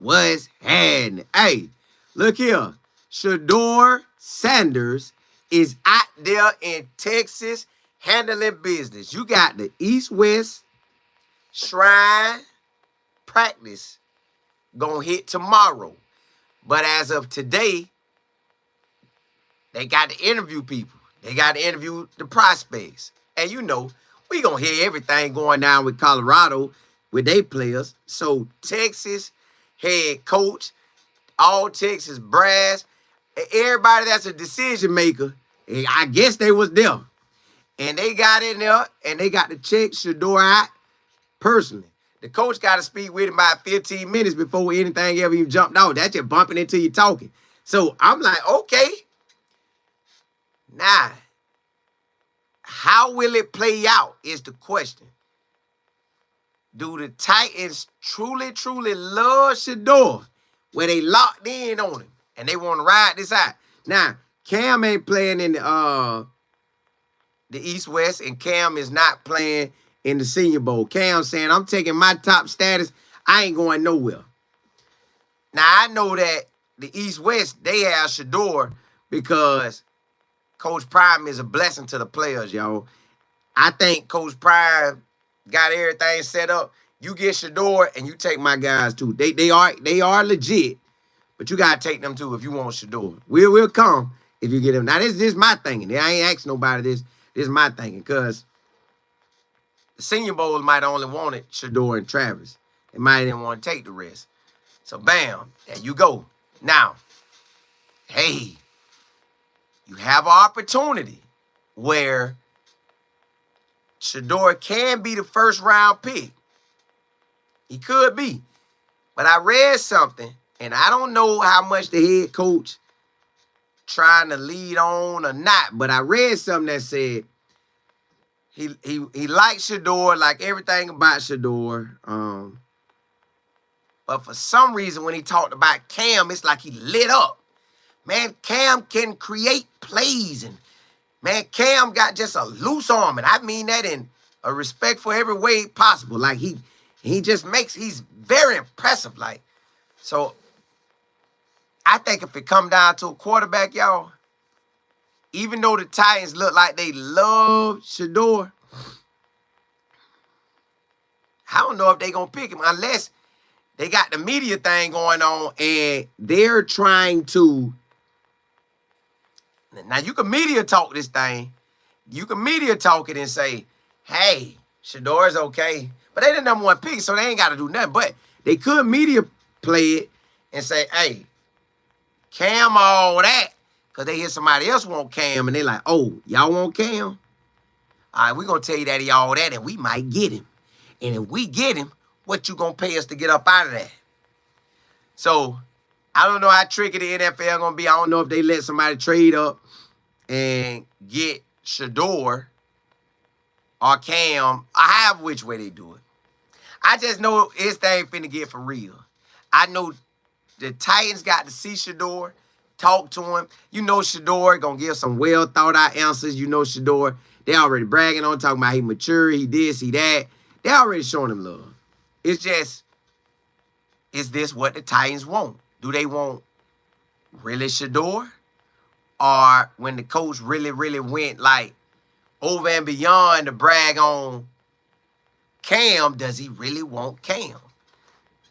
What's happening? Hey, look here. Shedeur Sanders is out there in Texas handling business. You got the East-West Shrine practice gonna hit tomorrow. But as of today, they got to interview people. They got to interview the prospects. And you know, we gonna hear everything going down with Colorado with their players. So Texas head coach, all Texas brass, everybody that's a decision maker, I guess they was there. And they got in there and they got to check Shedeur out personally. The coach got to speak with him about 15 minutes before anything ever even jumped out. That's just bumping into you talking. So I'm like, okay. Now, how will it play out is the question. Do the Titans truly, truly love Shedeur where they locked in on him and they want to ride this out? Now, Cam ain't playing in the East-West, and Cam is not playing in the Senior Bowl. Cam saying, I'm taking my top status. I ain't going nowhere. Now, I know that the East-West, they have Shedeur because Coach Prime is a blessing to the players, y'all. I think Coach Prime got everything set up. You get Shedeur and you take my guys too. They are legit, but you gotta take them too if you want Shedeur. We'll come if you get them. Now this is my thinking. I ain't asking nobody this. This is my thinking because the Senior Bowl might only wanted Shedeur and Travis. They might didn't want to take the rest. So bam, there you go. Now, hey, you have an opportunity where Shedeur can be the first round pick. He could be. But I read something, and I don't know how much the head coach trying to lead on or not, but I read something that said he likes Shedeur, like everything about Shedeur. But for some reason, when he talked about Cam, it's like he lit up. Man, Cam can create plays, and man, Cam got just a loose arm, and I mean that in a respectful every way possible. Like he just makes, he's very impressive. Like, so I think if it come down to a quarterback, y'all, even though the Titans look like they love Shedeur, I don't know if they gonna pick him unless they got the media thing going on and they're trying to. Now, you can media talk this thing. You can media talk it and say, hey, Shedeur is okay. But they the number one pick, so they ain't got to do nothing. But they could media play it and say, hey, Cam all that. Because they hear somebody else want Cam, and they like, oh, y'all want Cam? All right, we're going to tell you that he all that, and we might get him. And if we get him, what you going to pay us to get up out of that? So I don't know how tricky the NFL going to be. I don't know if they let somebody trade up and get Shedeur or Cam. I have which way they do it. I just know this thing finna get for real. I know the Titans got to see Shedeur, talk to him. You know Shedeur going to give some well thought out answers. You know Shedeur, they already bragging on, talking about he mature, he this, he that. They already showing him love. It's just, is this what the Titans want? Do they want really Shedeur? Or when the coach really, really went like over and beyond to brag on Cam, does he really want Cam?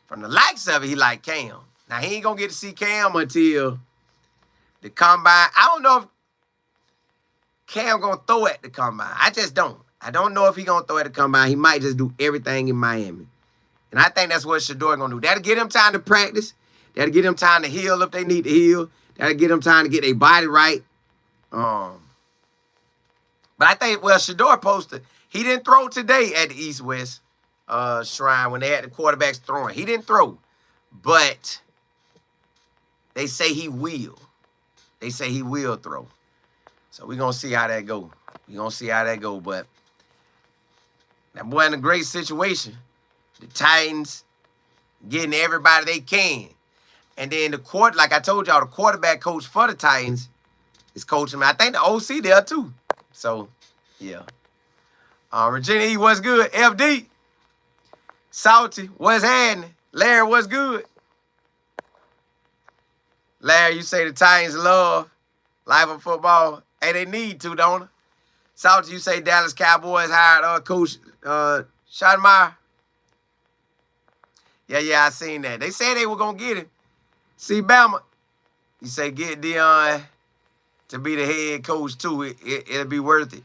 From the likes of it, he like Cam. Now, he ain't going to get to see Cam until the combine. I don't know if Cam going to throw at the combine. I just don't. I don't know if he going to throw at the combine. He might just do everything in Miami. And I think that's what Shedeur going to do. That'll get him time to practice. That'll get him time to heal if they need to heal. That'll get them time to get their body right. But I think, well, Shedeur posted, he didn't throw today at the East-West Shrine when they had the quarterbacks throwing. He didn't throw. But they say he will. They say he will throw. So we're going to see how that go. We're going to see how that go. But that boy in a great situation. The Titans getting everybody they can. And then like I told y'all, the quarterback coach for the Titans is coaching me. I think the OC there too. So, yeah. Regina E, what's good? FD. Salty, what's happening? Larry, what's good? Larry, you say the Titans love life of football. Hey, they need to, don't they? Salty, you say Dallas Cowboys hired Coach Shedeur. Yeah, I seen that. They said they were going to get him. See, Bama, you say get Dion to be the head coach, too. It'll be worth it.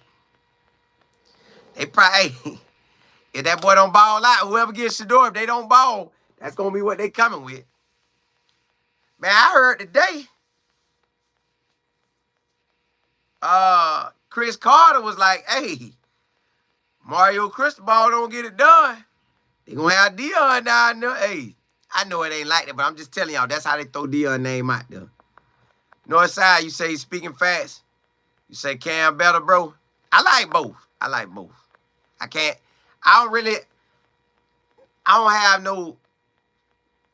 They probably, if that boy don't ball out, whoever gets Shedeur, if they don't ball, that's going to be what they coming with. Man, I heard today, Chris Carter was like, hey, Mario Cristobal don't get it done. They going to have Dion down there. Hey, I know it ain't like that, but I'm just telling y'all, that's how they throw Dion's name out there. Northside, you say he's speaking fast. You say Cam better, bro. I like both. I don't have no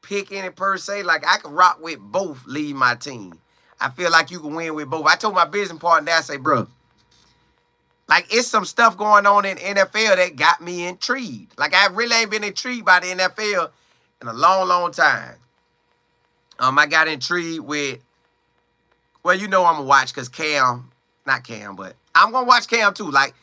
pick in it per se. Like, I can rock with both lead my team. I feel like you can win with both. I told my business partner, I say, bro, like, it's some stuff going on in NFL that got me intrigued. Like, I really ain't been intrigued by the NFL in a long, long time. I got intrigued with, well, you know I'm going to watch because not Cam, but I'm going to watch Cam too. Like,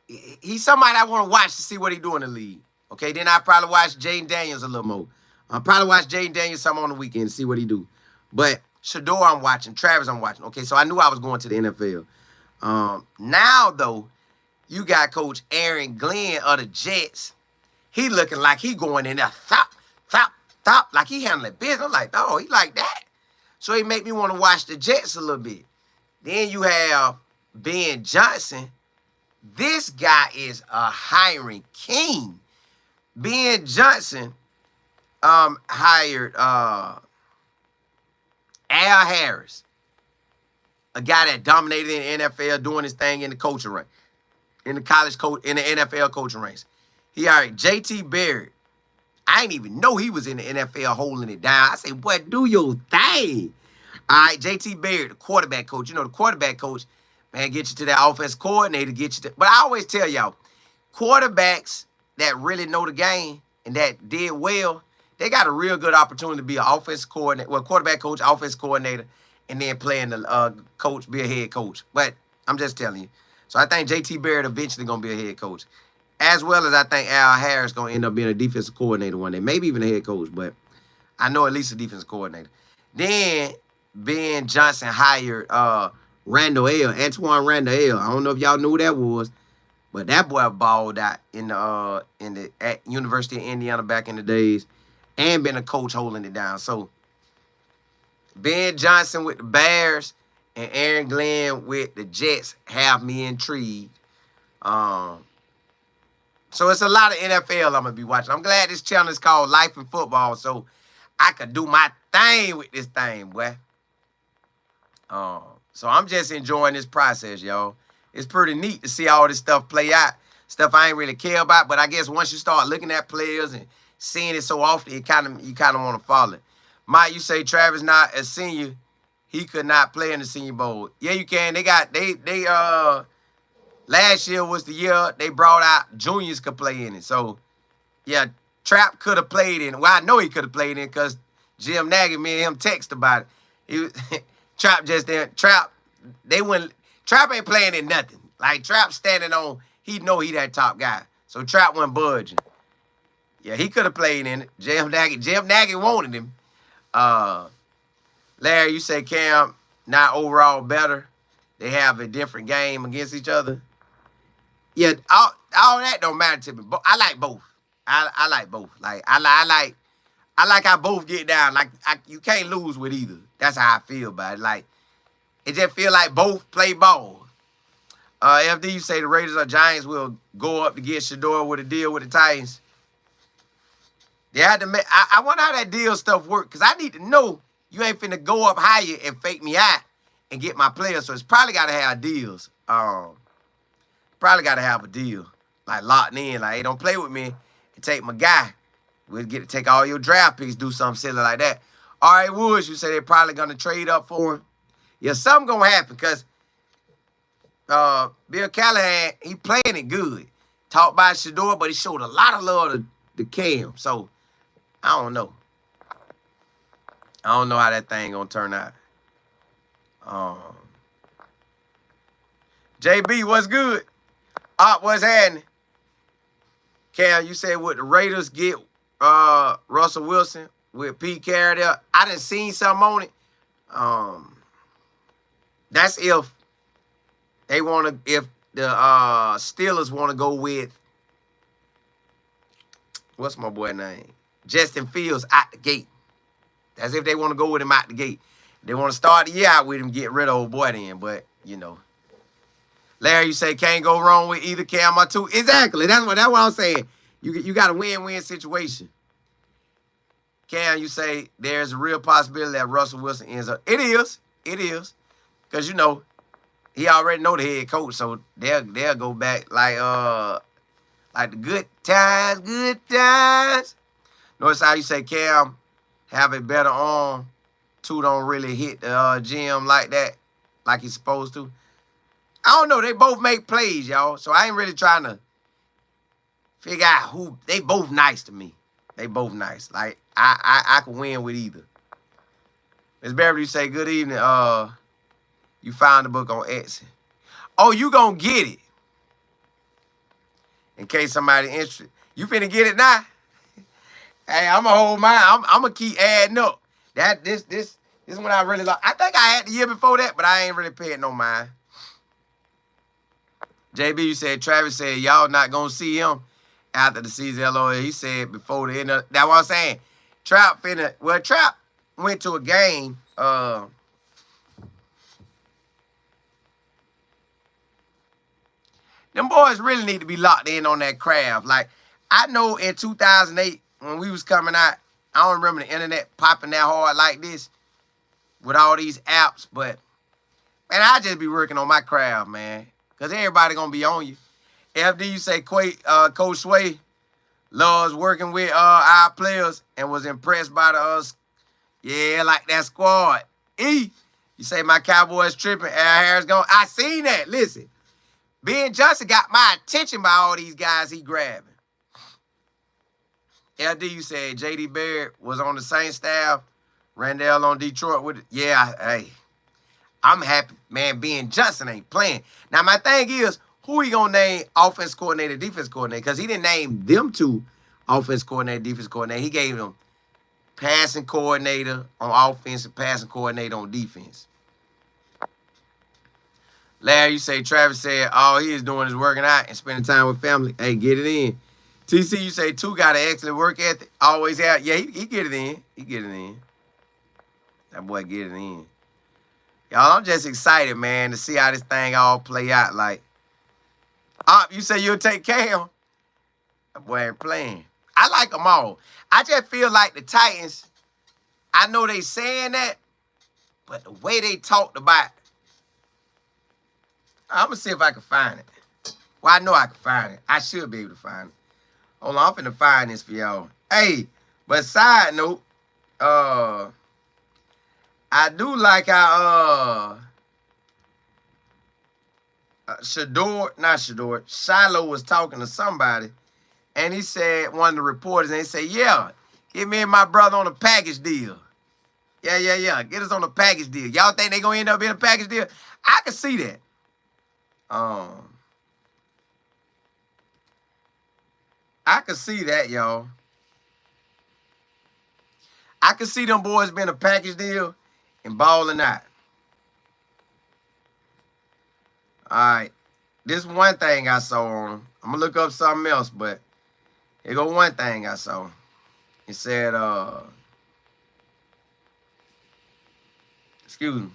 he's somebody I want to watch to see what he do in the league. Okay, then I probably watch Jaden Daniels a little more. I'll probably watch Jaden Daniels some on the weekend and see what he do. But Shedeur I'm watching, Travis I'm watching. Okay, so I knew I was going to the NFL. Now, though, you got Coach Aaron Glenn of the Jets. He looking like he going in there, thop, like he handling business. I'm like, oh, he like that. So he make me want to watch the Jets a little bit. Then you have Ben Johnson. This guy is a hiring king. Ben Johnson hired Al Harris, a guy that dominated in the NFL doing his thing in the coaching rank, in the NFL coaching ranks. He hired J.T. Barrett. I didn't even know he was in the NFL holding it down. I say, boy, do your thing. All right, J.T. Barrett, the quarterback coach. You know, the quarterback coach, man, get you to that offense coordinator, get you to. But I always tell y'all, quarterbacks that really know the game and that did well, they got a real good opportunity to be an offense coordinator, well, quarterback coach, offense coordinator, and then playing the coach, be a head coach. But I'm just telling you. So I think J.T. Barrett eventually going to be a head coach. As well as I think Al Harris going to end up being a defensive coordinator one day. Maybe even a head coach, but I know at least a defensive coordinator. Then Ben Johnson hired Antoine Randall L. I don't know if y'all knew who that was, but that boy balled out at University of Indiana back in the days and been a coach holding it down. So Ben Johnson with the Bears and Aaron Glenn with the Jets have me intrigued. So it's a lot of NFL I'm going to be watching. I'm glad this channel is called Life in Football so I could do my thing with this thing, boy. So I'm just enjoying this process, y'all. It's pretty neat to see all this stuff play out. Stuff I ain't really care about, but I guess once you start looking at players and seeing it so often, you kind of want to follow it. Mike, you say Travis not a senior. He could not play in the Senior Bowl. Yeah, you can. Last year was the year they brought out juniors could play in it. So, yeah, Trap could have played in it. Well, I know he could have played in it because Jim Nagy, me and him text about it. He was, Trap just there. Trap ain't playing in nothing. Like, Trap standing on, he know he that top guy. So, Trap wasn't budging. Yeah, he could have played in it. Jim Nagy wanted him. Larry, you say Cam not overall better. They have a different game against each other. Yeah, all that don't matter to me. But I like both. I like both. Like I like how both get down. Like you can't lose with either. That's how I feel about it. Like it just feel like both play ball. FD, you say the Raiders or Giants will go up to get Shedeur with a deal with the Titans. They had to make. I wonder how that deal stuff work because I need to know you ain't finna go up higher and fake me out and get my players. So it's probably got to have deals. Probably got to have a deal, like locked in. Like, hey, don't play with me and take my guy. We'll get to take all your draft picks, do something silly like that. All right, Woods, you say they're probably going to trade up for him. Yeah, something going to happen because Bill Callahan, he playing it good. Talked by Shadeur, but he showed a lot of love to Cam. So, I don't know. I don't know how that thing gonna turn out. JB, what's good? What's happening? Cam, you said would the Raiders get Russell Wilson with Pete Carroll there? I done seen something on it. That's if they want to, if the Steelers want to go with, what's my boy name? Justin Fields out the gate. That's if they want to go with him out the gate. They want to start the year out with him, get rid of old boy then. But, you know. Larry, you say can't go wrong with either Cam or two. Exactly. That's what I'm saying. You got a win-win situation. Cam, you say there's a real possibility that Russell Wilson ends up. It is. It is. Because, you know, he already know the head coach, so they'll go back like the good times, good times. Notice how you say Cam have a better arm. Two don't really hit the gym like that, like he's supposed to. I don't know. They both make plays, y'all. So I ain't really trying to figure out who. They both nice to me. They both nice. Like, I can win with either. Miss Beverly, you say, good evening. You found the book on Etsy. Oh, you gonna get it. In case somebody interested. You finna get it now? Hey, I'm gonna hold mine. I'm gonna keep adding up. This is when I really like. I think I had the year before that, but I ain't really paying no mind. JB, you said, Travis said, y'all not going to see him after the season. LOL. He said before the end of, that's what I'm saying. Trap went to a game. Them boys really need to be locked in on that craft. Like, I know in 2008, when we was coming out, I don't remember the internet popping that hard like this with all these apps, but, man, I just be working on my craft, man. Because everybody going to be on you. FD, you say Coach Sway loves working with our players and was impressed by the yeah, like that squad. E, you say my Cowboys tripping. Al Harris going. I seen that. Listen, Ben Johnson got my attention by all these guys he grabbing. LD, you said J.D. Barrett was on the same staff. Randall on Detroit with it. Yeah, hey. I'm happy, man, Ben Johnson ain't playing. Now, my thing is, who he going to name offense coordinator, defense coordinator? Because he didn't name them two offense coordinator, defense coordinator. He gave them passing coordinator on offense and passing coordinator on defense. Larry, you say Travis said all he is doing is working out and spending time with family. Hey, get it in. TC, you say two got an excellent work ethic. Always have. Yeah, he get it in. He get it in. That boy get it in. Y'all, I'm just excited, man, to see how this thing all play out. Like, you say you'll take Cam. That boy ain't playing. I like them all. I just feel like the Titans, I know they saying that, but the way they talked about, I'm going to see if I can find it. Well, I know I can find it. I should be able to find it. Hold on, I'm finna find this for y'all. Hey, but side note, I do like how Shilo was talking to somebody, and he said, one of the reporters, and he said, yeah, get me and my brother on a package deal. Yeah. Get us on a package deal. Y'all think they gonna end up in a package deal? I can see that. I can see that, y'all. I can see them boys being a package deal and balling out. All right. This one thing I saw on them. I'm going to look up something else, but here go one thing I saw. It said, excuse me.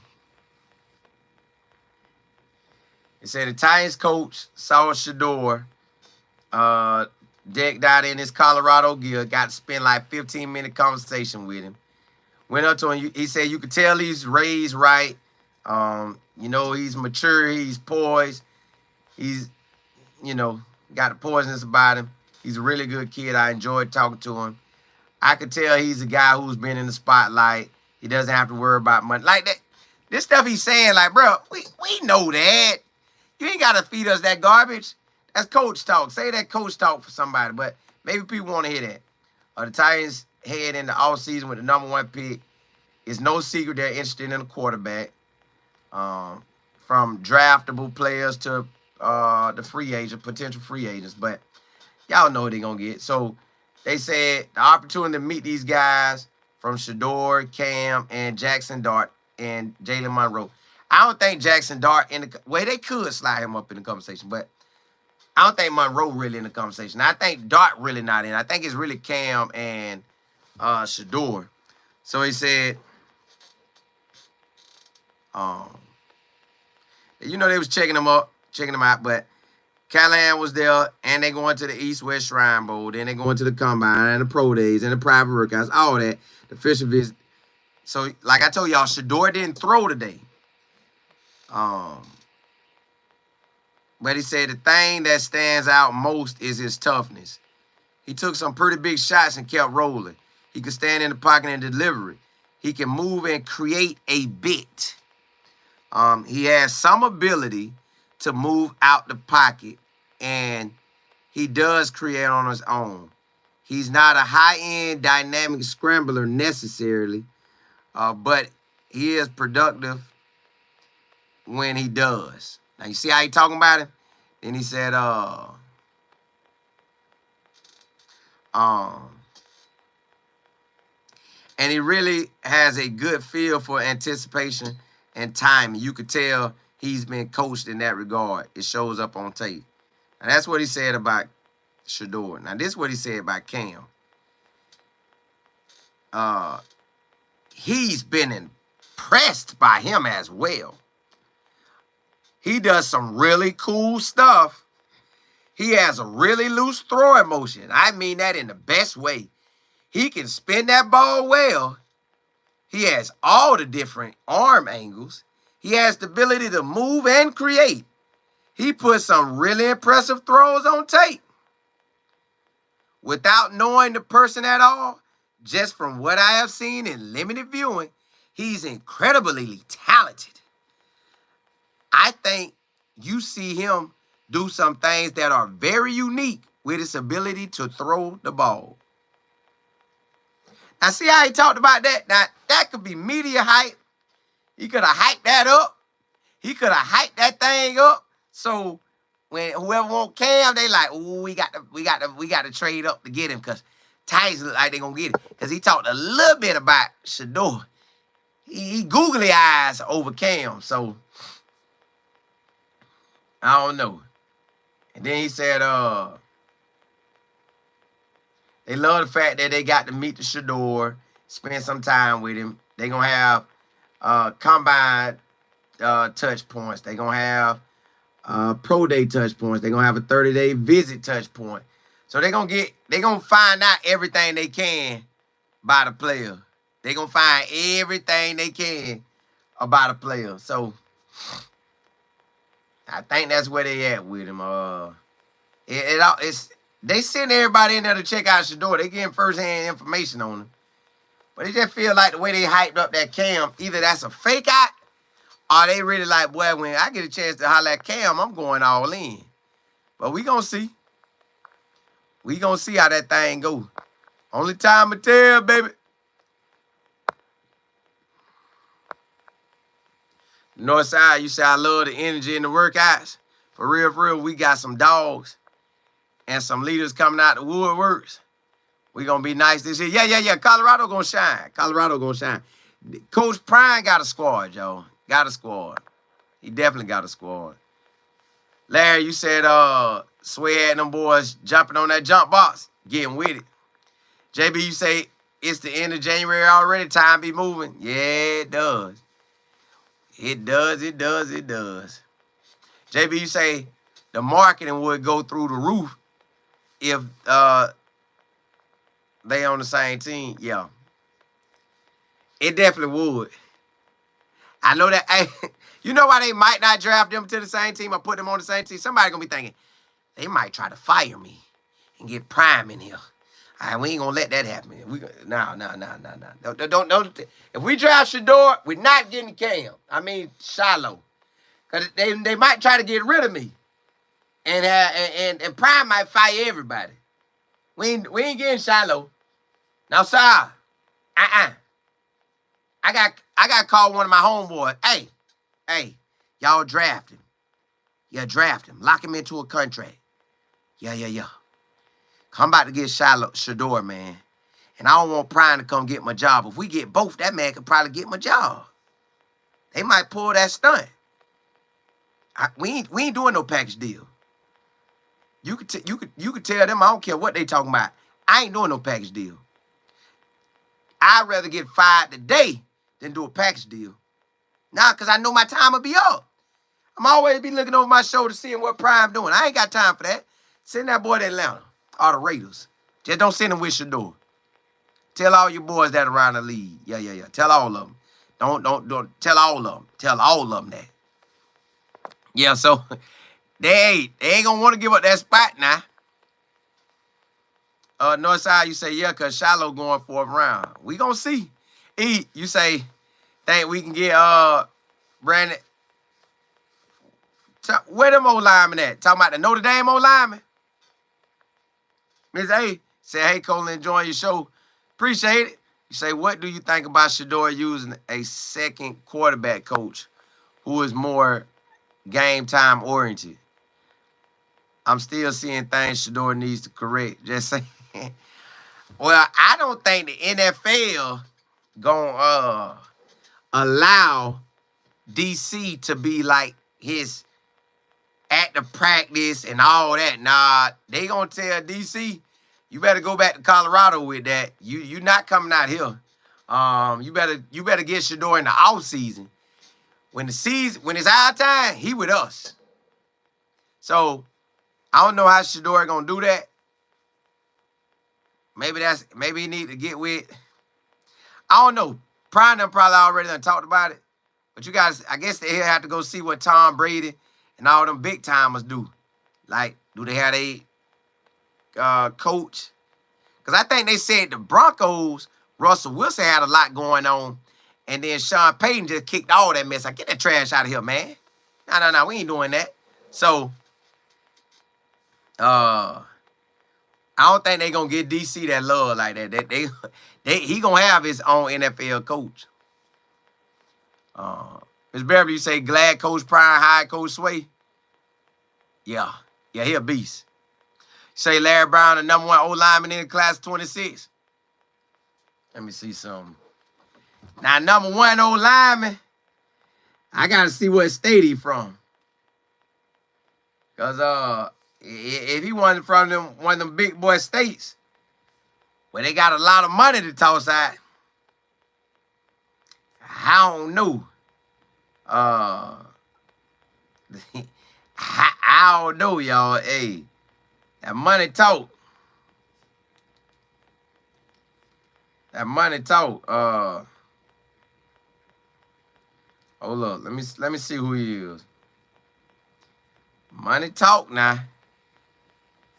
It said the Titans coach saw Shedeur decked out in his Colorado gear, got to spend like 15-minute conversation with him. Went up to him. He said you could tell he's raised right. You know, he's mature. He's poised. He's, you know, got the poisonous about him. He's a really good kid. I enjoyed talking to him. I could tell he's a guy who's been in the spotlight. He doesn't have to worry about money. Like that. This stuff he's saying, like, bro, we know that. You ain't got to feed us that garbage. That's coach talk. Say that coach talk for somebody, but maybe people want to hear that. The Titans head in the offseason with the #1 pick. it's no secret they're interested in a quarterback. From draftable players to the free agent, potential free agents. But y'all know what they're going to get. So they said the opportunity to meet these guys from Shedeur, Cam, and Jackson Dart and Jalen Monroe. I don't think Jackson Dart they could slide him up in the conversation, but I don't think Monroe really in the conversation. I think Dart really not in. I think it's really Cam and Shadeur. So he said, you know, they was checking them out, but Callahan was there, and they going to the East-West Shrine Bowl. Then they going to the Combine and the Pro Days and the private workouts, all that, the official visit. So, like I told y'all, Shedeur didn't throw today. But he said the thing that stands out most is his toughness. He took some pretty big shots and kept rolling. He could stand in the pocket and deliver it. He can move and create a bit. He has some ability to move out the pocket, and he does create on his own. He's not a high-end dynamic scrambler necessarily, but he is productive when he does. Now, you see how he talking about it? Then he said, and he really has a good feel for anticipation and timing. You could tell he's been coached in that regard. It shows up on tape. And that's what he said about Shedeur. Now, this is what he said about Cam. He's been impressed by him as well. He does some really cool stuff. He has a really loose throwing motion. I mean that in the best way. He can spin that ball well. He has all the different arm angles. He has the ability to move and create. He put some really impressive throws on tape. Without knowing the person at all, just from what I have seen in limited viewing, he's incredibly talented. I think you see him do some things that are very unique with his ability to throw the ball. Now, see how he talked about that? Now, that could be media hype. He could have hyped that up. He could have hyped that thing up. So when whoever want Cam, they like, oh, we got to trade up to get him because Titans look like they're gonna get it. Because he talked a little bit about Shedeur. He googly eyes over Cam, so I don't know. And then he said, they love the fact that they got to meet the Shedeur, spend some time with him. They're going to have combine touch points. They're going to have pro day touch points. They're going to have a 30-day visit touch point. So they're going to find out everything they can about a player. They're going to find everything they can about a player. So I think that's where they at with him. They send everybody in there to check out Shedeur. They getting first-hand information on him. But it just feel like the way they hyped up that Cam, either that's a fake out, or they really like, boy, when I get a chance to holler at Cam, I'm going all in. But we gonna see. We gonna see how that thing go. Only time will tell, baby. Northside, you say I love the energy in the workouts. For real, we got some dogs and some leaders coming out the woodworks. We gonna be nice this year. Yeah. Colorado gonna shine. Coach Prime got a squad, y'all. Got a squad. He definitely got a squad. Larry, you said Sway had them boys jumping on that jump box, getting with it. JB, you say it's the end of January already. Time be moving. Yeah, it does. It does. JB, you say the marketing would go through the roof if they on the same team. Yeah. It definitely would. I know that. Hey, you know why they might not draft them to the same team or put them on the same team? Somebody gonna be thinking, they might try to fire me and get Prime in here. All right, we ain't gonna let that happen. No. Don't. If we draft Shedeur, we're not getting Cam. I mean Shilo. Cause they might try to get rid of me. And Prime might fire everybody. We ain't getting Shilo. Now, sir. I got to call one of my homeboys. Hey, y'all draft him. Yeah, draft him. Lock him into a contract. Yeah. I'm about to get Shedeur, man. And I don't want Prime to come get my job. If we get both, that man could probably get my job. They might pull that stunt. We ain't doing no package deal. You could tell them I don't care what they talking about. I ain't doing no package deal. I'd rather get fired today than do a package deal. Nah, because I know my time will be up. I'm always be looking over my shoulder seeing what Prime doing. I ain't got time for that. Send that boy to Atlanta or the Raiders. Just don't send him with Shedeur. Tell all your boys that around the league. Yeah. Tell all of them. Don't tell all of them. Tell all of them that. Yeah, so they ain't gonna want to give up that spot now. Northside, you say, yeah, because Shilo going 4th round. We gonna see. E, you say, think we can get Brandon. Where them old linemen at? Talking about the Notre Dame old linemen? Miss A say, hey, Colin, enjoying your show. Appreciate it. You say, what do you think about Shedeur using a second quarterback coach who is more game time oriented? I'm still seeing things Shedeur needs to correct. Just saying. Well, I don't think the NFL gonna allow DC to be like his active practice and all that. Nah, they gonna tell DC, you better go back to Colorado with that. You not coming out here. You better get Shedeur in the off season. When it's our time, he with us. So I don't know how Shedeur gonna do that. Maybe he need to get with. I don't know. Prime them probably already done talked about it. But you guys, I guess they have to go see what Tom Brady and all them big timers do. Like, do they have a coach? Because I think they said the Broncos, Russell Wilson had a lot going on. And then Sean Payton just kicked all that mess. Like, get that trash out of here, man. No, we ain't doing that. So, I don't think they gonna get DC that love like that. He gonna have his own NFL coach. Ms. Beverly, you say glad Coach Prime hired Coach Sway. Yeah, he a beast. Say Larry Brown, the #1 O lineman in the class of 26. Let me see something. Now, #1 O lineman, I gotta see what state he from. Cause if he wasn't from one of them big boy states where they got a lot of money to toss out, I don't know. I don't know, y'all. Hey, that money talk. That money talk. Hold up. Let me see who he is. Money talk now.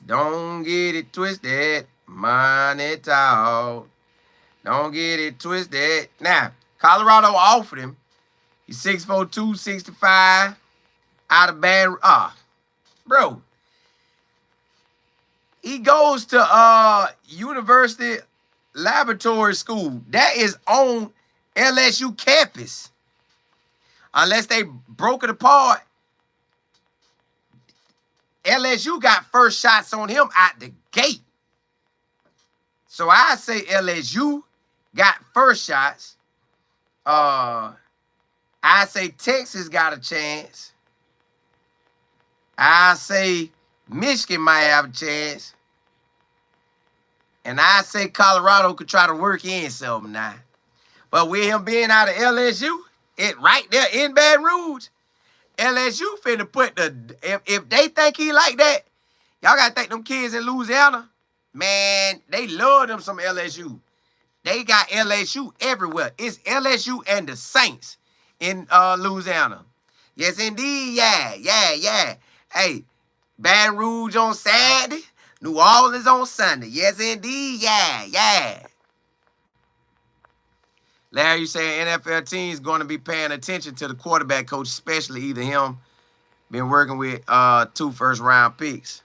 Don't get it twisted. Money talk. Don't get it twisted. Now, Colorado offered him. He's 6'4", 265. Out of Baton. Bro. He goes to University Laboratory School. That is on LSU campus. Unless they broke it apart. LSU got first shots on him out the gate. So I say LSU got first shots. I say Texas got a chance. I say Michigan might have a chance. And I say Colorado could try to work in something now. But with him being out of LSU, it right there in Baton Rouge, LSU finna put if they think he like that, y'all gotta think them kids in Louisiana, man, they love them some LSU. They got LSU everywhere. It's LSU and the Saints in Louisiana. Yes, indeed. Yeah. Hey, Baton Rouge on Saturday, New Orleans on Sunday. Yes, indeed. Yeah. Larry, you saying NFL teams going to be paying attention to the quarterback coach, especially either him, been working with 2 first-round picks.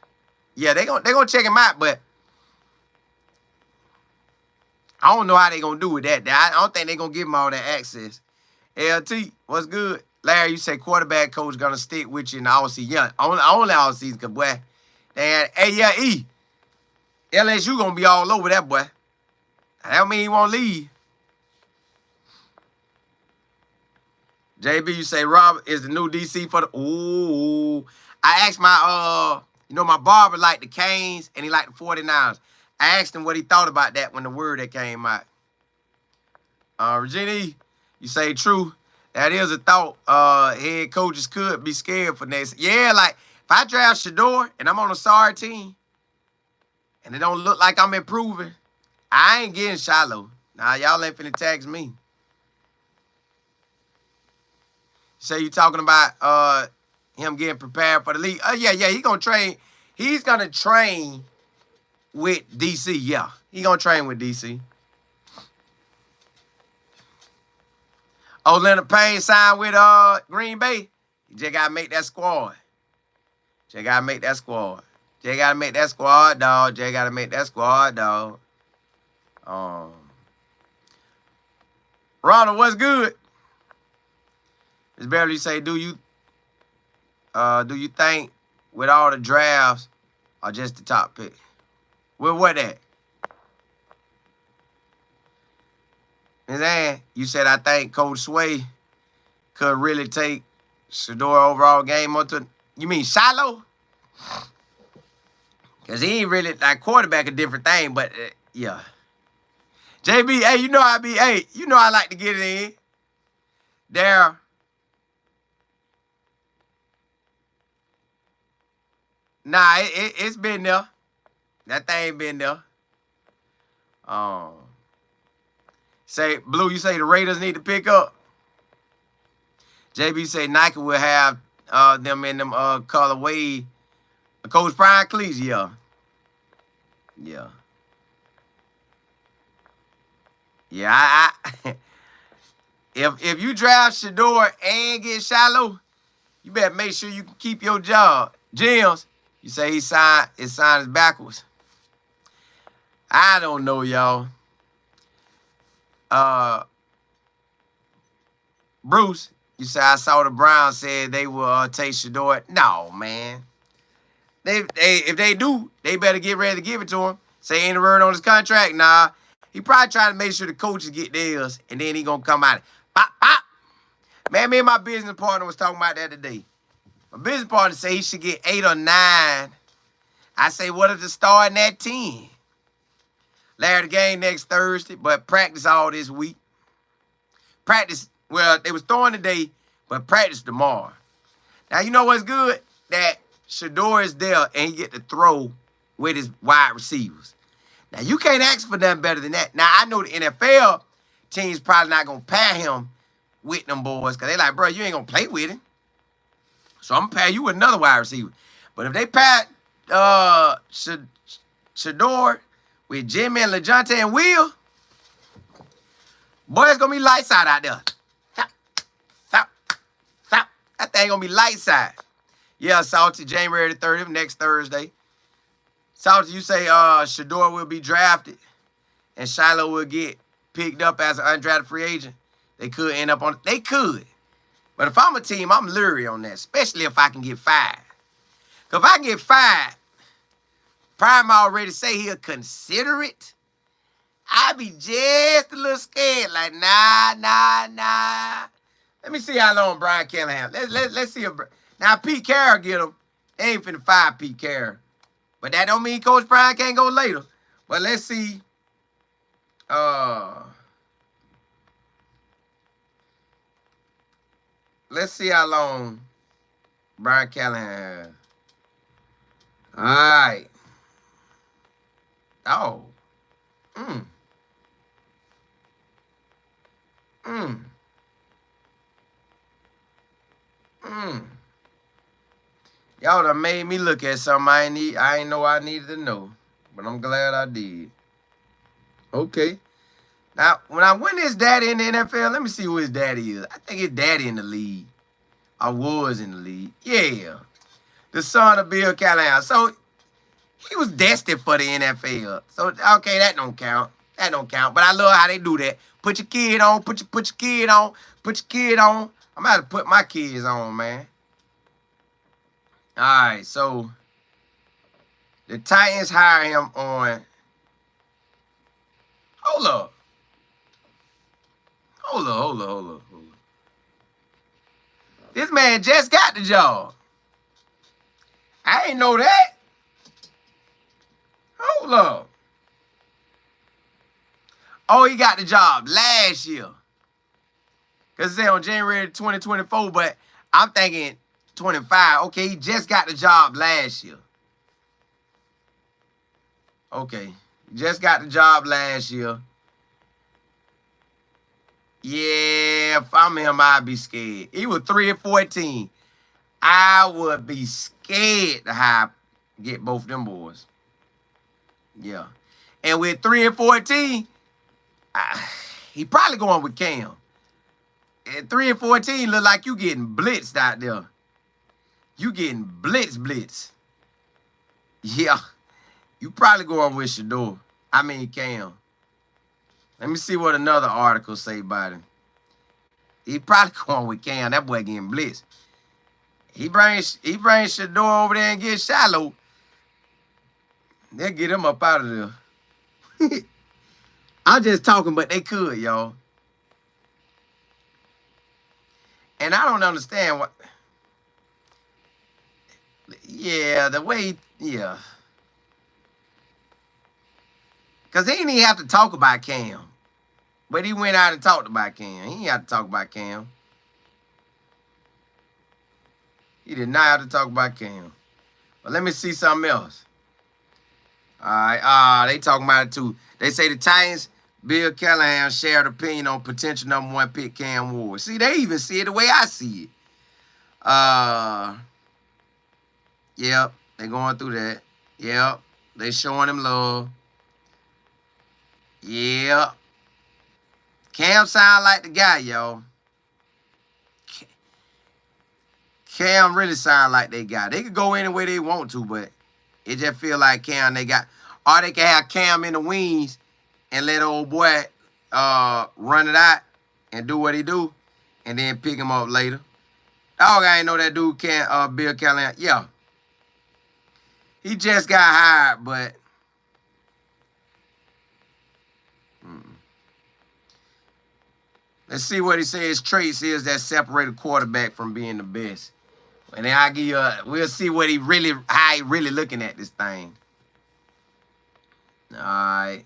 Yeah, they gonna check him out, but I don't know how they gonna do with that. I don't think they gonna give him all that access. LT, what's good? Larry, you say quarterback coach gonna stick with you in the offseason. Yeah, only offseason, cause boy, LSU gonna be all over that boy. That don't mean he won't leave. JB, you say Robert is the new DC for the. Ooh, I asked my my barber liked the Canes and he liked the 49ers. I asked him what he thought about that when the word that came out. Regina, you say true. That is a thought. Head coaches could be scared for next. Yeah, like if I draft Shedeur and I'm on a sorry team and it don't look like I'm improving, I ain't getting Shilo. Nah, y'all ain't finna tax me. Say you talking about him getting prepared for the league. Yeah, he gonna train. He's gonna train with DC. Yeah, he gonna train with DC. Oh, Leonard Payne signed with Green Bay. You just gotta make that squad. Just gotta make that squad. Just gotta make that squad, dog. Just gotta make that squad, dog. Ronald, what's good? Miss Beverly say, do you think with all the drafts or just the top pick? With what at? Ms. Ann, you said I think Coach Sway could really take Shedeur overall game onto. You mean Shilo? Because he ain't really like quarterback a different thing, but yeah. JB, hey, you know I like to get it in. There. Nah, it's been there. That thing been there. Say, Blue, you say the Raiders need to pick up. JB say Nike will have them in them colorway. Coach Brian Cleese, yeah. Yeah. Yeah, I if you draft Shedeur and get Shilo, you better make sure you can keep your job. James, you say his sign is backwards. I don't know, y'all. Bruce, you say I saw the Browns said they will take Shedeur. No, man. If they do, they better get ready to give it to him. Say ain't a word on his contract. Nah. He probably trying to make sure the coaches get theirs, and then he gonna come out. Pop, pop. Man, me and my business partner was talking about that today. My business partner say he should get 8 or 9. I say, what if the starting at 10? Larry, the game next Thursday, but practice all this week. Practice, well, they was throwing today, but practice tomorrow. Now, you know what's good? That Shedeur is there, and he get to throw with his wide receivers. Now, you can't ask for nothing better than that. Now, I know the NFL team's probably not going to pair him with them boys because they like, bro, you ain't going to play with him. So I'm going to pair you with another wide receiver. But if they pair Shedeur with Jimmy and LeJounte and Will, boy, it's going to be lights out there. Stop, stop, stop. That thing going to be lights out. Yeah, Salty, January the 30th, next Thursday. Salty, you say Shedeur will be drafted and Shilo will get picked up as an undrafted free agent. They could end up on it. They could. But if I'm a team, I'm leery on that, especially if I can get 5. Because if I can get 5, Prime already say he'll consider it. I'd be just a little scared. Like, nah. Let me see how long Brian Callahan. Let's see if now Pete Carroll get him. They ain't finna fire Pete Carroll. But that don't mean Coach Brian can't go later. But let's see. Let's see how long Brian Callahan has. All right. Oh. Y'all done made me look at something I ain't know I needed to know. But I'm glad I did. Okay. Now, when his daddy in the NFL, let me see who his daddy is. I think his daddy in the league. I was in the league. Yeah. The son of Bill Callahan. So, he was destined for the NFL. So, okay, that don't count. That don't count. But I love how they do that. Put your kid on. Put your kid on. Put your kid on. I'm about to put my kids on, man. All right, so the Titans hire him on. Hold up. Hold up. This man just got the job. I ain't know that. Hold up. Oh, he got the job last year. Because it said on January 2024, but I'm thinking 25. Okay, he just got the job last year. Okay, just got the job last year. Yeah, if I'm him, I'd be scared. He was 3-14. I would be scared to get both them boys. Yeah. And with 3-14, he probably going with Cam. At 3-14, look like you getting blitzed out there. You getting blitz. Yeah. You probably going with Shedeur. I mean Cam. Let me see what another article say about him. He probably going with Cam. That boy getting blitzed. He brings Shedeur over there and get Shilo. They'll get him up out of there. I'm just talking, but they could, y'all. And I don't understand what. Yeah, the way, yeah. Because he didn't even have to talk about Cam. But he went out and talked about Cam. He didn't have to talk about Cam. He did not have to talk about Cam. But let me see something else. All right. They talking about it too. They say the Titans, Bill Callahan shared opinion on potential #1 pick Cam Ward. See, they even see it the way I see it. Yep. They going through that. Yep. They showing him love. Yeah. Cam sound like the guy, y'all. Cam really sound like they guy. They could go any way they want to, but it just feel like Cam they got. Or they can have Cam in the wings and let old boy run it out and do what he do and then pick him up later. Dog, I ain't know that dude Bill Callahan. Yeah. He just got hired, but let's see what he says traits is that separate a quarterback from being the best. And then I give you we'll see what how he really looking at this thing. All right.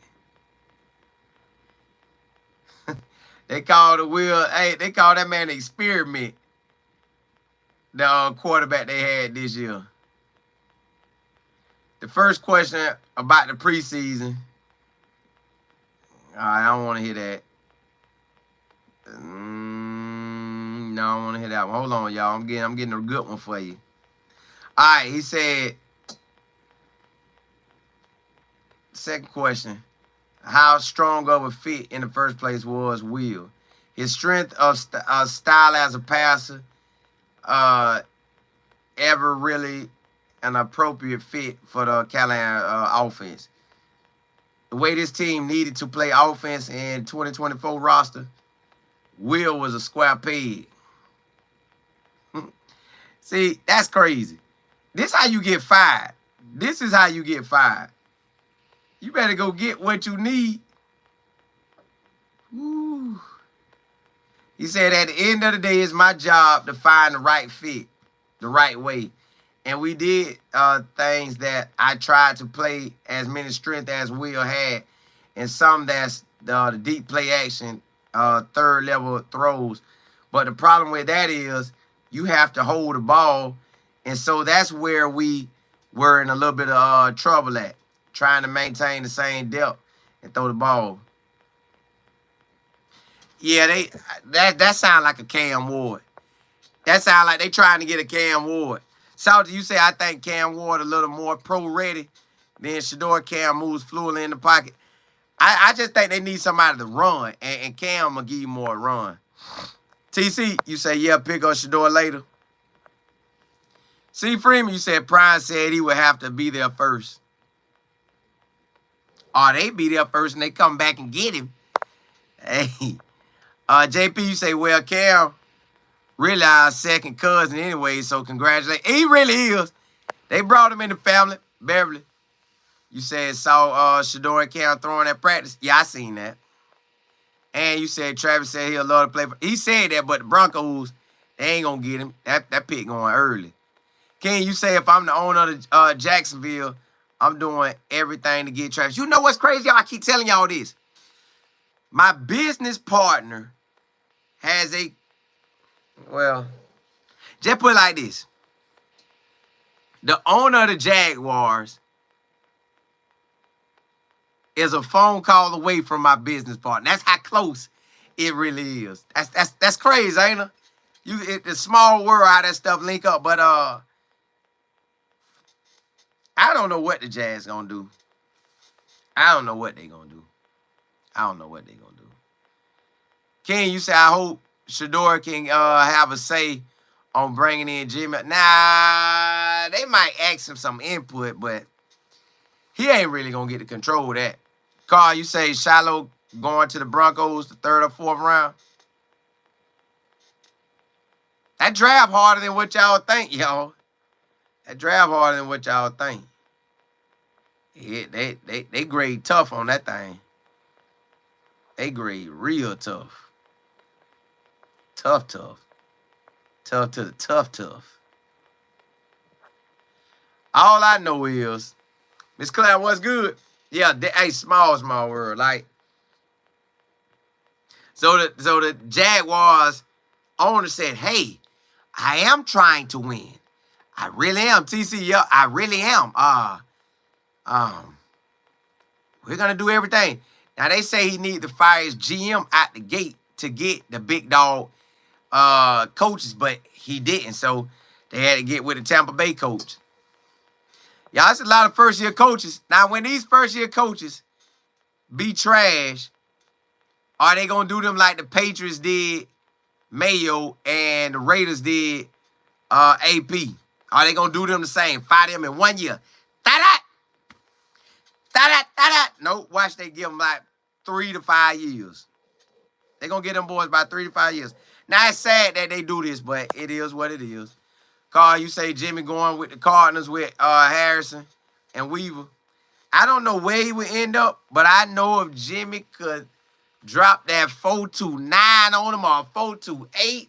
They call that man an experiment. The quarterback they had this year. The first question about the preseason. All right, I don't want to hear that. No, I don't want to hear that one. Hold on, y'all. I'm getting a good one for you. All right, he said, second question, how strong of a fit in the first place was Will? His strength of style as a passer, ever really an appropriate fit for the Callahan offense. The way this team needed to play offense in 2024 roster, Will was a square peg. See, that's crazy. This how you get fired. This is how you get fired. You better go get what you need. Woo. He said, at the end of the day, it's my job to find the right fit, the right way. And we did things that I tried to play as many strengths as Will had, and some that's the deep play action, third level throws. But the problem with that is you have to hold the ball. And so that's where we were in a little bit of trouble at, trying to maintain the same depth and throw the ball. Yeah, that sound like a Cam Ward. That sound like they trying to get a Cam Ward. Salty, you say I think Cam Ward a little more pro-ready than Shedeur. Cam moves fluidly in the pocket. I just think they need somebody to run, and Cam will give you more run. TC, you say, yeah, pick up Shedeur later. C. Freeman, you said Prime said he would have to be there first. Or they be there first and they come back and get him. Hey, JP, you say, well, Cam, really our second cousin anyway, so congratulations. He really is. They brought him in the family, Beverly. You said saw Shedeur and Cam throwing at practice. Yeah, I seen that. And you said Travis said he'll love to play for. He said that, but the Broncos, they ain't gonna get him. That pick going early. Ken, you say if I'm the owner of Jacksonville, I'm doing everything to get Travis. You know what's crazy, y'all? I keep telling y'all this. My business partner has well, just put it like this. The owner of the Jaguars is a phone call away from my business partner. That's how close it really is. That's crazy, ain't it? It's a small world how that stuff link up, but I don't know what the Jazz gonna do. I don't know what they gonna do. Ken, you say I hope Shadeur can have a say on bringing in Jimmy. Nah, they might ask him some input, but he ain't really gonna get to control that. Carl, you say Shilo going to the Broncos the 3rd or 4th round. That draft harder than what y'all think, y'all. That draft harder than what y'all think. Yeah, they grade tough on that thing. They grade real tough. Tough. Tough to the tough. All I know is, Miss Claire, what's good? Yeah, hey, small world. Like, so the Jaguars owner said, hey, I am trying to win. I really am. TC, yeah, I really am. We're gonna do everything. Now they say he need to fire his GM out the gate to get the big dog coaches, but he didn't. So they had to get with the Tampa Bay coach. Y'all, it's a lot of first-year coaches. Now, when these first-year coaches be trash, are they going to do them like the Patriots did Mayo and the Raiders did AP? Are they going to do them the same? Fire them in 1 year. Ta-da! Nope, watch they give them like 3 to 5 years. They're going to get them boys by 3 to 5 years. Now, it's sad that they do this, but it is what it is. Carl, you say Jimmy going with the Cardinals with Harrison and Weaver. I don't know where he would end up, but I know if Jimmy could drop that 4.29 on him or 4.28,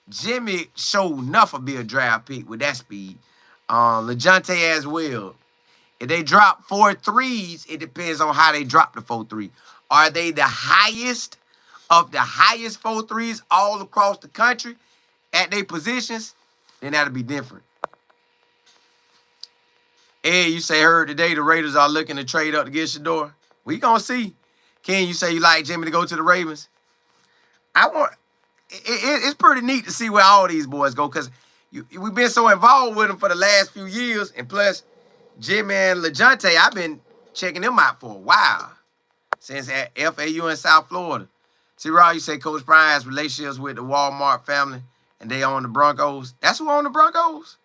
Jimmy sure enough will be a draft pick with that speed. LeJounte as well. If they drop 4.3s, it depends on how they drop the 4.3. Are they the highest of the highest 4.3s all across the country at their positions? Then that'll be different. Ed, you say heard today the Raiders are looking to trade up to get Shedeur. We gonna see. Ken, you say you like Jimmy to go to the Ravens. It's pretty neat to see where all these boys go because we've been so involved with them for the last few years, and plus Jimmy and LeJounte, I've been checking them out for a while since at FAU in South Florida. See, Rob, you say Coach Brian has relationships with the Walmart family. And they own the Broncos. That's who own the Broncos?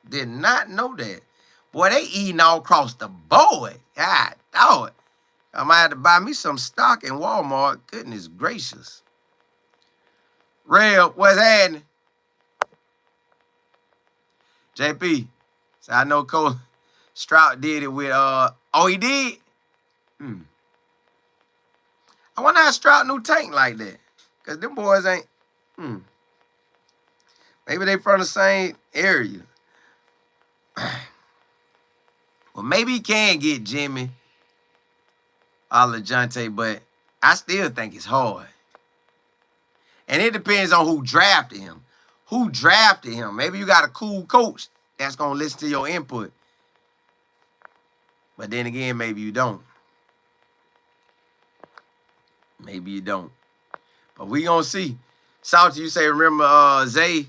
Did not know that. Boy, they eating all across the board. God, dog. I might have to buy me some stock in Walmart. Goodness gracious. Real, what's happening? JP. So I know Coach Stroud did it with, oh, he did? I wonder how Stroud knew Tank like that. Because them boys ain't. Maybe they from the same area. Well, maybe he can get Jimmy or LeJounte, but I still think it's hard. And it depends on who drafted him. Who drafted him? Maybe you got a cool coach that's going to listen to your input. But then again, maybe you don't. Maybe you don't. But we going to see. Salty, you say, remember Zay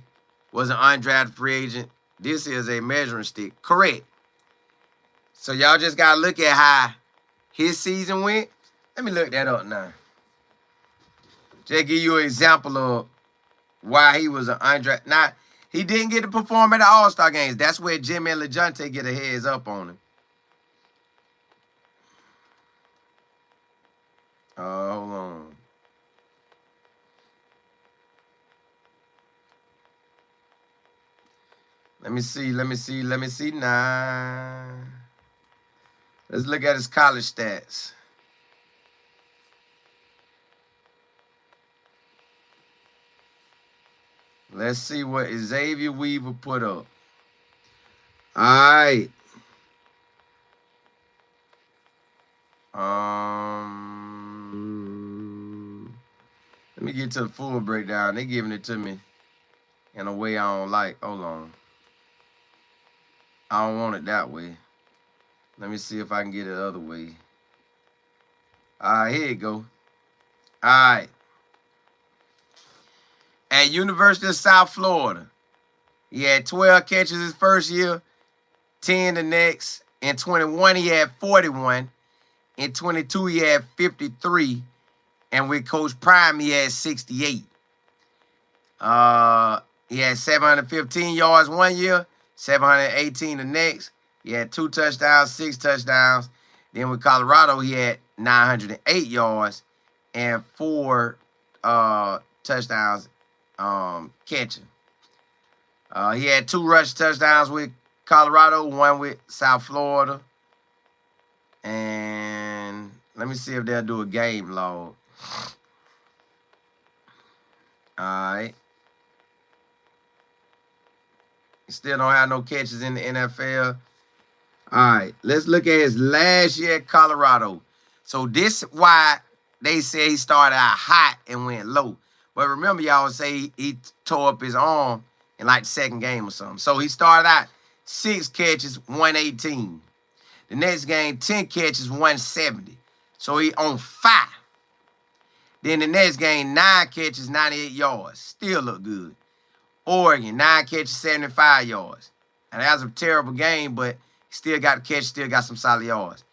was an undrafted free agent. This is a measuring stick. Correct. So y'all just got to look at how his season went. Let me look that up now. Just give you an example of why he was an undrafted. Now, he didn't get to perform at the All-Star games. That's where Jimmy and LeJounte get a heads up on him. Hold on. Let me see now. Let's look at his college stats. Let's see what Xavier Weaver put up. All right. Let me get to the full breakdown. They giving it to me in a way I don't like. Hold on. I don't want it that way. Let me see if I can get it the other way. All right, here you go. All right. At University of South Florida, he had 12 catches his first year, 10 the next. In 21, he had 41. In 22, he had 53. And with Coach Prime, he had 68. He had 715 yards one year, 718 the next. He had 2 touchdowns, 6 touchdowns. Then with Colorado, he had 908 yards and 4 touchdowns catching. He had 2 rush touchdowns with Colorado, 1 with South Florida. And let me see if they'll do a game log. All right. He still don't have no catches in the NFL. All right. Let's look at his last year at Colorado. So this is why they say he started out hot and went low. But remember, y'all say he tore up his arm in like the second game or something. So he started out 6 catches, 118. The next game, 10 catches, 170. So he on 5. Then the next game, 9 catches, 98 yards. Still look good. Oregon, 9 catches, 75 yards. And that was a terrible game, but still got the catch, still got some solid yards.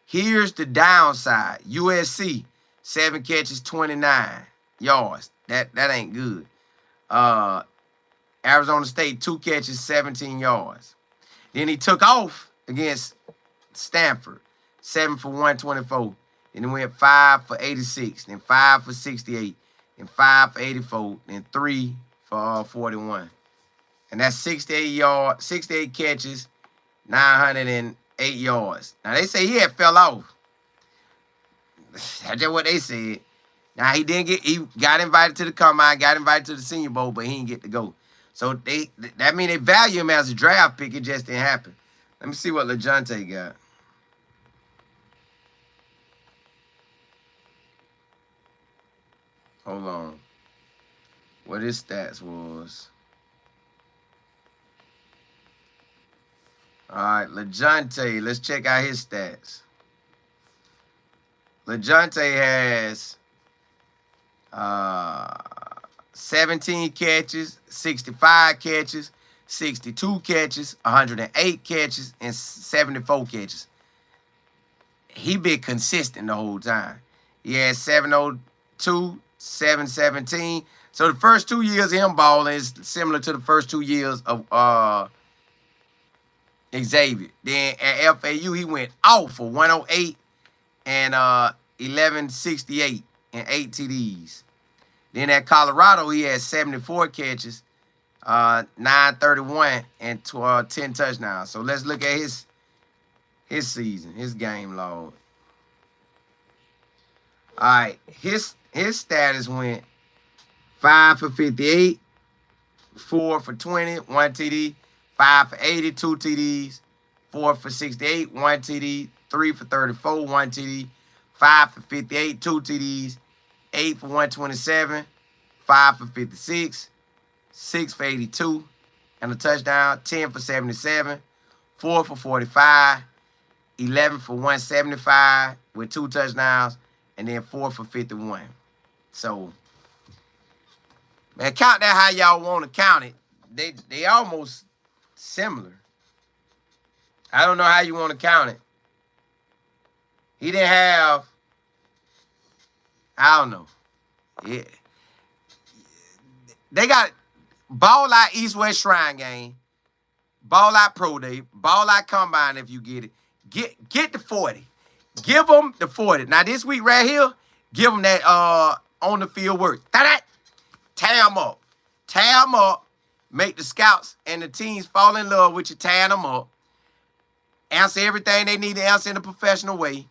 Here's the downside. USC, 7 catches, 29 yards. That ain't good. Arizona State, 2 catches, 17 yards. Then he took off against Stanford, 7 for 124. Then he went 5 for 86. Then 5 for 68. Then 5 for 84. Then 3 for 41. And that's 68 catches, 908 yards. Now, they say he had fell off. That's just what they said. Now, he got invited to the combine, got invited to the Senior Bowl, but he didn't get to go. So, that means they value him as a draft pick. It just didn't happen. Let me see what LeJohntay got. Hold on. What his stats was. All right, LeJohntay. Let's check out his stats. LeJohntay has 17 catches, 65 catches, 62 catches, 108 catches, and 74 catches. He been consistent the whole time. He had 702, 717. So the first 2 years of him balling is similar to the first 2 years of Xavier. Then at FAU, he went off for 108 and 1168 and 8 TDs. Then at Colorado, he had 74 catches, 931 and 10 touchdowns. So let's look at his season, his game log. All right, his status went 5 for 58, 4 for 20, 1 TD, 5 for 80, 2 TDs, 4 for 68, 1 TD, 3 for 34, 1 TD, 5 for 58, 2 TDs, 8 for 127, 5 for 56, 6 for 82, and a touchdown, 10 for 77, 4 for 45, 11 for 175 with 2 touchdowns, and then 4 for 51. So, man, count that how y'all want to count it. They almost similar. I don't know how you want to count it. He didn't have, I don't know. They got Ball Out East-West Shrine Game, Ball Out Pro Day, Ball Out Combine if you get it. Get the 40. Give them the 40. Now, this week right here, Give them that on the field work. Tear them up. Tear them up. Make the scouts and the teams fall in love with you, tearing them up. Answer everything they need to answer in a professional way.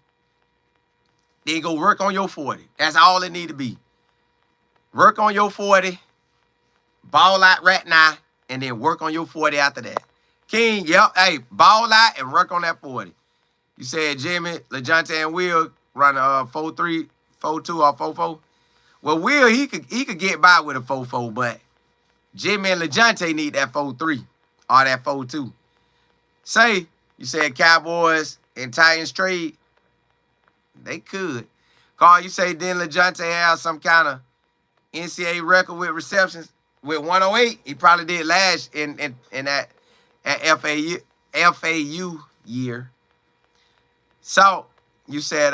Then go work on your 40. That's all it need to be. Work on your 40. Ball out right now. And then work on your 40 after that. King, yep. Hey, ball out and work on that 40. You said Jimmy, LeJohntay, and Will run a 4-3, 4-2, or 4-4. Well, Will, he could get by with a 4-4, but Jimmy and LeJohntay need that 4-3 or that 4-2. Say, you said Cowboys and Titans trade. They could. Carl, you say didn't LeJohntay have some kind of NCAA record with receptions with 108? He probably did last in that FAU year. So you said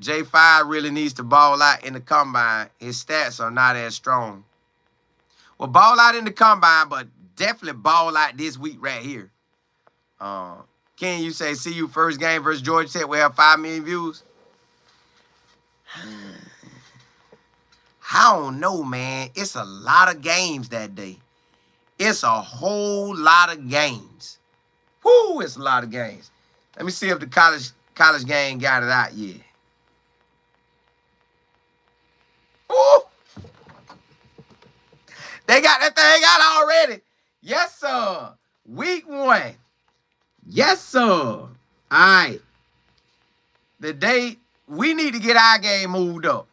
J5 really needs to ball out in the combine. His stats are not as strong. Well, ball out in the combine, but definitely ball out this week right here. Ken, you say CU first game versus Georgia Tech will have 5 million views? I don't know, man. It's a lot of games that day. It's a whole lot of games. Whoo, it's a lot of games. Let me see if the college game got it out yet. Ooh! They got that thing out already. Yes, sir. Week 1. Yes, sir. All right. The date, we need to get our game moved up.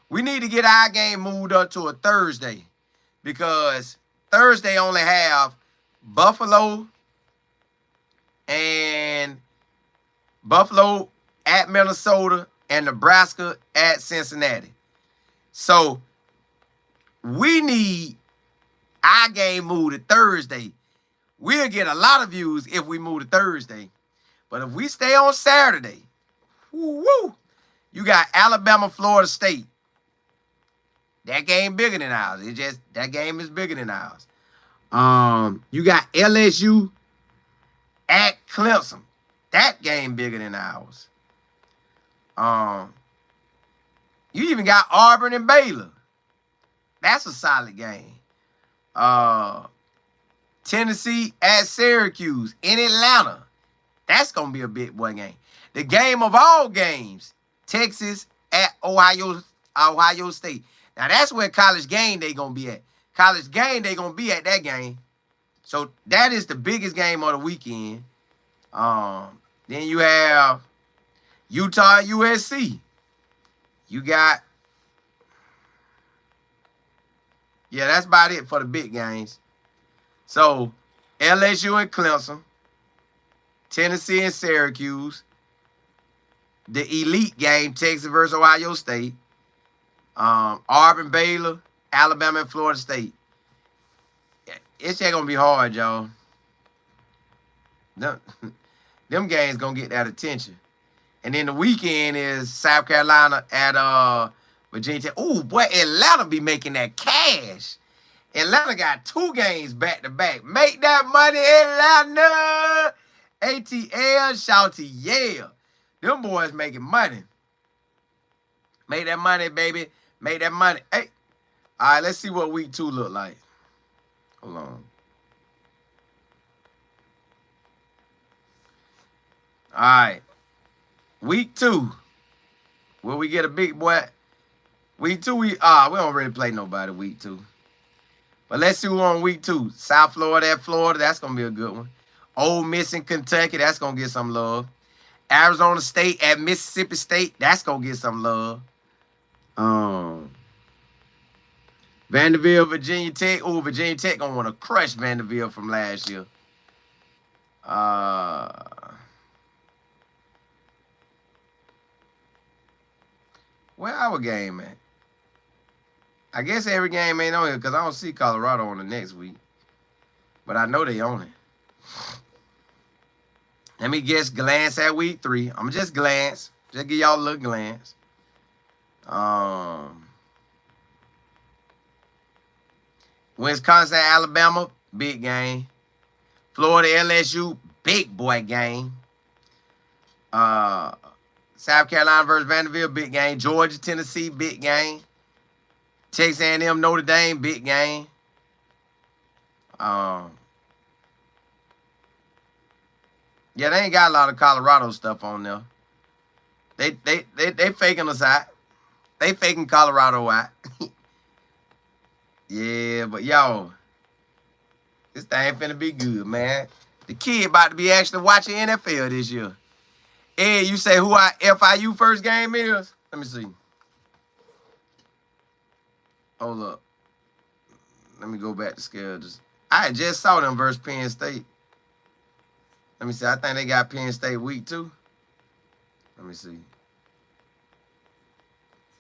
We need to get our game moved up to a Thursday because Thursday only have Buffalo at Minnesota and Nebraska at Cincinnati. So we need our game moved to Thursday. We'll get a lot of views if we move to Thursday. But if we stay on Saturday, woo, you got Alabama, Florida State. That game bigger than ours. That game is bigger than ours. You got LSU at Clemson. That game bigger than ours. You even got Auburn and Baylor. That's a solid game. Tennessee at Syracuse in Atlanta. That's going to be a big boy game. The game of all games, Texas at Ohio State. Now, that's where College Game Day going to be at. College Game Day going to be at that game. So, that is the biggest game of the weekend. Then you have Utah and USC. You got... Yeah, that's about it for the big games. So, LSU and Clemson. Tennessee and Syracuse. The elite game, Texas versus Ohio State. Auburn, Baylor, Alabama, and Florida State. It's just going to be hard, y'all. Them games going to get that attention. And then the weekend is South Carolina at Virginia Tech. Ooh, boy, Atlanta be making that cash. Atlanta got 2 games back-to-back. Make that money, Atlanta. ATL, shout to yeah. Them boys making money. Make that money, baby. Make that money. Hey. All right, let's see what week 2 look like. Hold on. All right. Week 2. Will we get a big boy? Week 2, we don't really play nobody week 2. But let's see who on week 2. South Florida at Florida. That's going to be a good one. Ole Miss in Kentucky. That's going to get some love. Arizona State at Mississippi State. That's going to get some love. Vanderbilt, Virginia Tech. Oh, Virginia Tech going to want to crush Vanderbilt from last year. Where our game at? I guess every game ain't on here because I don't see Colorado on the next week. But I know they on it. Let me glance at week 3. I'm just glance. Just give y'all a little glance. Wisconsin, Alabama, big game. Florida, LSU, big boy game. South Carolina versus Vanderbilt, big game. Georgia, Tennessee, big game. Texas A&M, Notre Dame, big game. Yeah, they ain't got a lot of Colorado stuff on there. They faking us out. They faking Colorado out. Yeah, but yo, this thing finna be good, man. The kid about to be actually watching NFL this year. Ed, you say who our FIU first game is? Let me see. Hold up. Let me go back to schedules. I just saw them versus Penn State. Let me see. I think they got Penn State week 2. Let me see.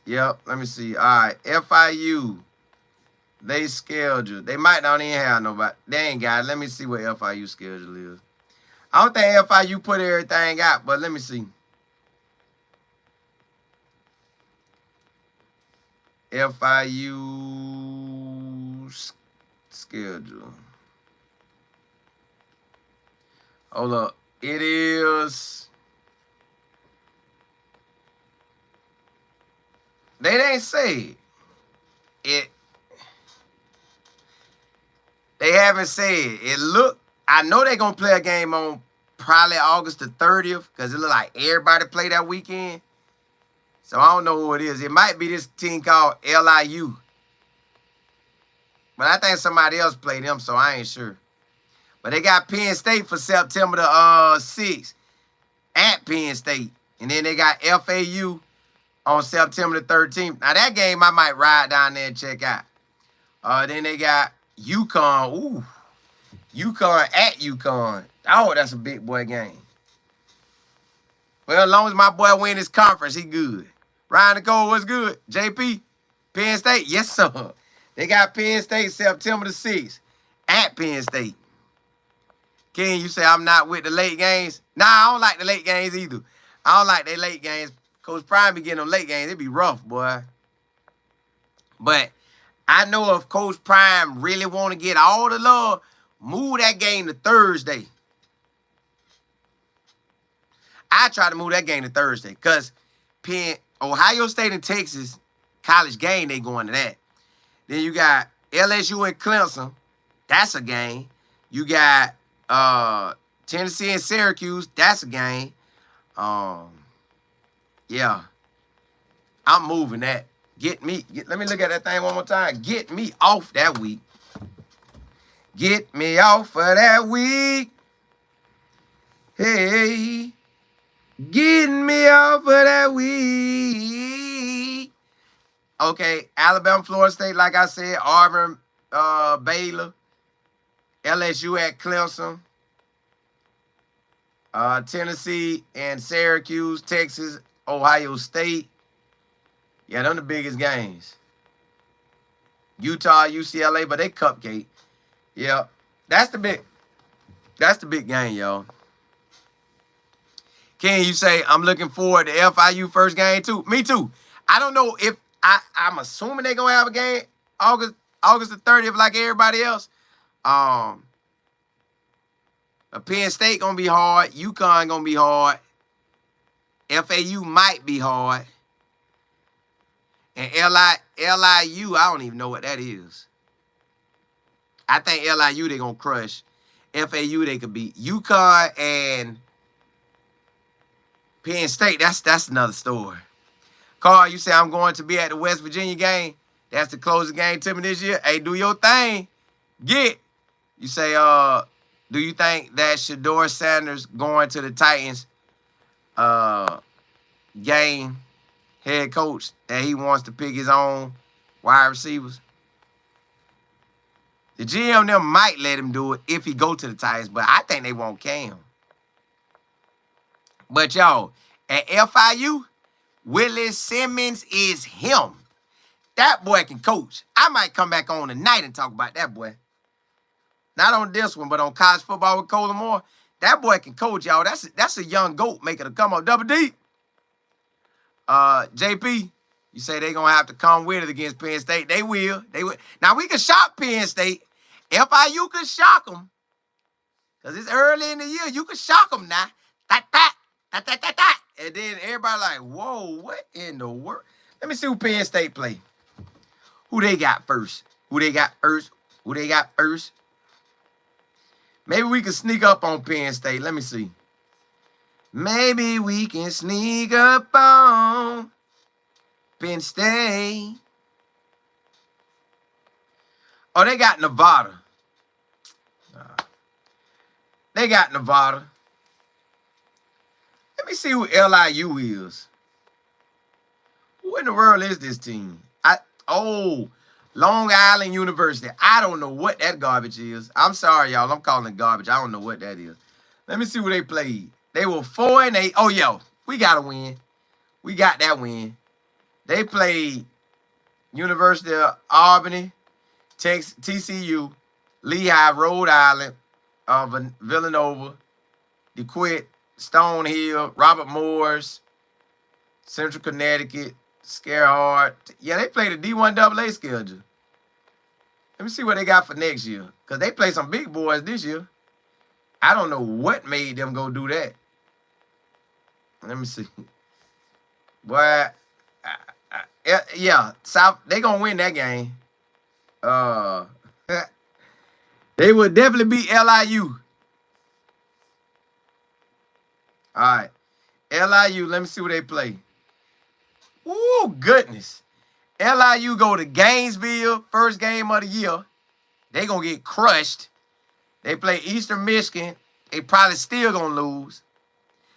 Yep, let me see. All right, FIU. They schedule. They might not even have nobody. They ain't got it. Let me see what FIU schedule is. I don't think FIU put everything out, but let me see. FIU schedule. Hold up. It is. They didn't say it. They haven't said it. Look, I know they're going to play a game on probably August the 30th because it look like everybody play that weekend. So I don't know who it is. It might be this team called LIU. But I think somebody else played them, so I ain't sure. But they got Penn State for September the 6th at Penn State. And then they got FAU on September the 13th. Now, that game I might ride down there and check out. Then they got UConn. Ooh. UConn at UConn. Oh, that's a big boy game. Well, as long as my boy win his conference, he good. Ryan Nicole, what's good? JP, Penn State? Yes, sir. They got Penn State September the 6th at Penn State. Ken, you say I'm not with the late games? Nah, I don't like the late games either. I don't like they late games. Coach Prime be getting them late games. It be rough, boy. But I know if Coach Prime really want to get all the love, move that game to Thursday. I try to move that game to Thursday because Ohio State and Texas college game, they going to that. Then you got LSU and Clemson. That's a game. You got Tennessee and Syracuse. That's a game. Yeah. I'm moving that. Let me look at that thing one more time. Get me off that week. Get me off of that week. Hey. Getting me off of that week. Okay, Alabama, Florida State, like I said, Auburn, Baylor, LSU at Clemson, Tennessee and Syracuse, Texas, Ohio State. Yeah, them the biggest games. Utah, UCLA, but they cupcake. Yeah, that's the big game, y'all. Ken, you say, I'm looking forward to FIU first game too. Me too. I don't know if I'm assuming they're going to have a game August the 30th like everybody else. Penn State going to be hard. UConn going to be hard. FAU might be hard. And LIU, I don't even know what that is. I think LIU they're going to crush. FAU they could beat. UConn and Penn State, that's another story. Carl, you say I'm going to be at the West Virginia game. That's the closing game to me this year. Hey, do your thing. You say, do you think that Shedeur Sanders going to the Titans game head coach that he wants to pick his own wide receivers? The GM them might let him do it if he go to the Titans, but I think they won't Cam. But, y'all, at FIU, Willie Simmons is him. That boy can coach. I might come back on tonight and talk about that boy. Not on this one, but on college football with Colin Moore. That boy can coach, y'all. That's a young goat making a come up. Double D. JP, you say they going to have to come with it against Penn State. They will. Now, we can shock Penn State. FIU can shock them. Because it's early in the year. You can shock them now. And then everybody like, whoa, what in the world? Let me see who Penn State play. Who they got first? Who they got first? Who they got first? Maybe we can sneak up on Penn State. Let me see. Maybe we can sneak up on Penn State. Oh, they got Nevada. They got Nevada. Let me see who LIU is. Who in the world is this team? Long Island University. I don't know what that garbage is. I'm sorry, y'all. I'm calling it garbage. I don't know what that is. Let me see who they played. They were 4-8. Oh, yo, we got to win. We got that win. They played University of Albany, TCU, Lehigh, Rhode Island, Villanova, DeQuitt, Stonehill, Robert Morris, Central Connecticut, Scarhard. Yeah, they played a D1 AA schedule. Let me see what they got for next year. Because they play some big boys this year. I don't know what made them go do that. Let me see. Boy, yeah, South, they going to win that game. They would definitely beat LIU. All right. LIU, let me see what they play. Ooh, goodness. LIU go to Gainesville, first game of the year. They going to get crushed. They play Eastern Michigan. They probably still going to lose.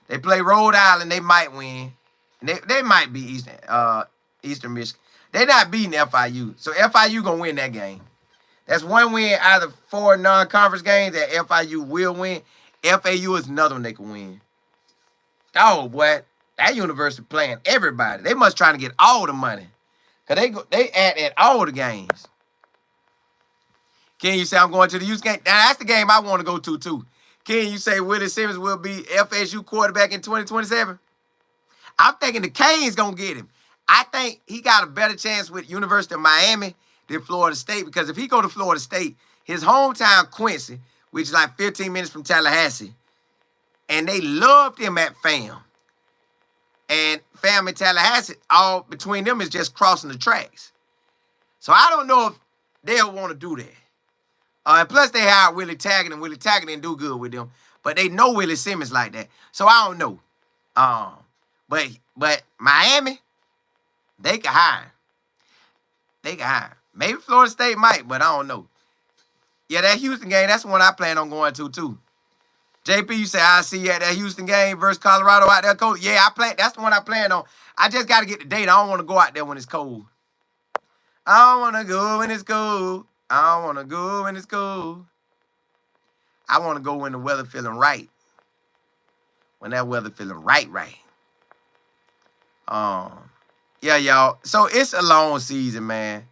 They play Rhode Island. They might win. They might be Eastern Michigan. They're not beating FIU. So FIU going to win that game. That's one win out of 4 non-conference games that FIU will win. FAU is another one they can win. Oh, boy. That university playing everybody. They must try to get all the money. Because they at all the games. Ken, you say I'm going to the Houston game? Now, that's the game I want to go to, too. Ken, you say Willie Simmons will be FSU quarterback in 2027? I'm thinking the Canes going to get him. I think he got a better chance with University of Miami than Florida State, because if he go to Florida State, his hometown, Quincy, which is like 15 minutes from Tallahassee, and they loved him at FAM. And FAM and Tallahassee, all between them is just crossing the tracks. So I don't know if they'll want to do that. And plus, they hired Willie Taggart, and Willie Taggart didn't do good with them. But they know Willie Simmons like that. So I don't know. But Miami, they can hire. They can hire. Maybe Florida State might, but I don't know. Yeah, that Houston game, that's the one I plan on going to, too. JP, you say, I'll see you at that Houston game versus Colorado out there, coach. Yeah, that's the one I plan on. I just got to get the date. I don't want to go out there when it's cold. I don't want to go when it's cold. I don't want to go when it's cold. I want to go when the weather feeling right. When that weather feeling right. Yeah, y'all. So it's a long season, man.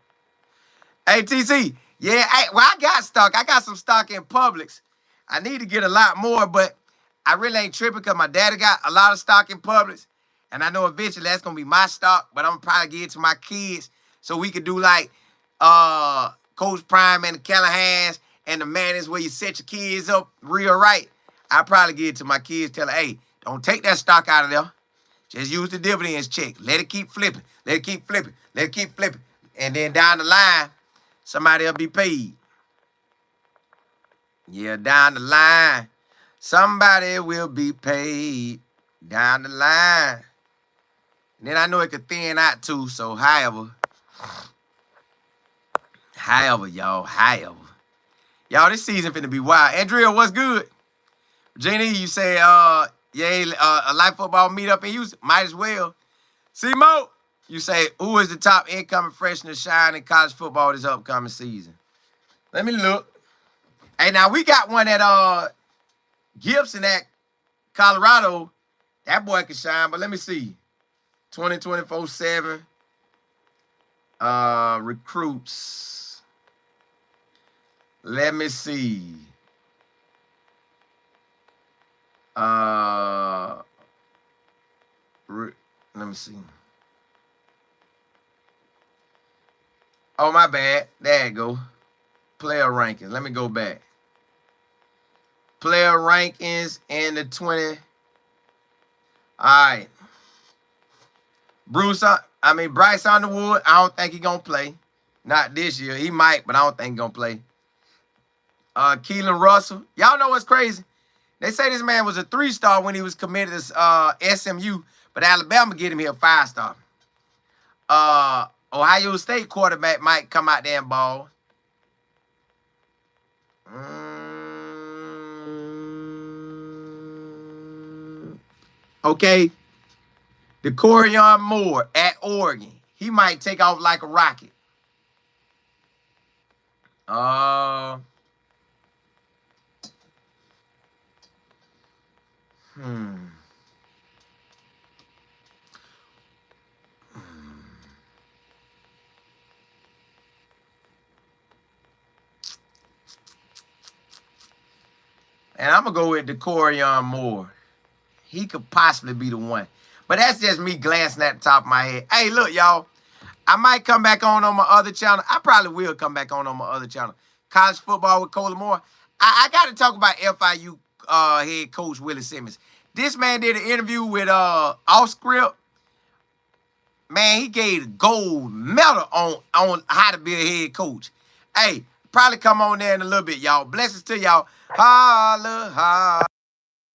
Hey, TC. Yeah, I got stock. I got some stock in Publix. I need to get a lot more, but I really ain't tripping because my daddy got a lot of stock in Publix. And I know eventually that's going to be my stock, but I'm going to probably give it to my kids so we could do like Coach Prime and the Callahans and the Mannings where you set your kids up real right. I'll probably give it to my kids, tell them, hey, don't take that stock out of there. Just use the dividends check. Let it keep flipping. Let it keep flipping. Let it keep flipping. And then down the line, somebody will be paid. Yeah, down the line, somebody will be paid down the line. And then I know it could thin out too, so however, y'all, Y'all, this season finna be wild. Andrea, what's good? Jenny, you say, a live football meetup in Houston. Might as well. C-Mo, you say, who is the top incoming freshman to shine in college football this upcoming season? Let me look. Hey, now we got one at Gibson at Colorado. That boy can shine, but let me see. 2024-7 recruits. Let me see. Let me see. Oh, my bad. There you go. Player rankings. Let me go back. Player rankings in the All right. Bryce Underwood, I don't think he gonna play. Not this year. He might, but I don't think he gonna play. Keelan Russell. Y'all know what's crazy? They say this man was a 3-star when he was committed to SMU, but Alabama get him here a 5-star. Ohio State quarterback might come out there and ball. Okay. DeCorian Moore at Oregon. He might take off like a rocket. And I'm going to go with DeCorian Moore. He could possibly be the one. But that's just me glancing at the top of my head. Hey, look, y'all. I might come back on my other channel. I probably will come back on my other channel. College Football with Colin Moore. I got to talk about FIU head coach Willie Simmons. This man did an interview with Off Script. Man, he gave a gold medal on how to be a head coach. Hey, probably come on there in a little bit, y'all. Blessings to y'all. Holla, holla.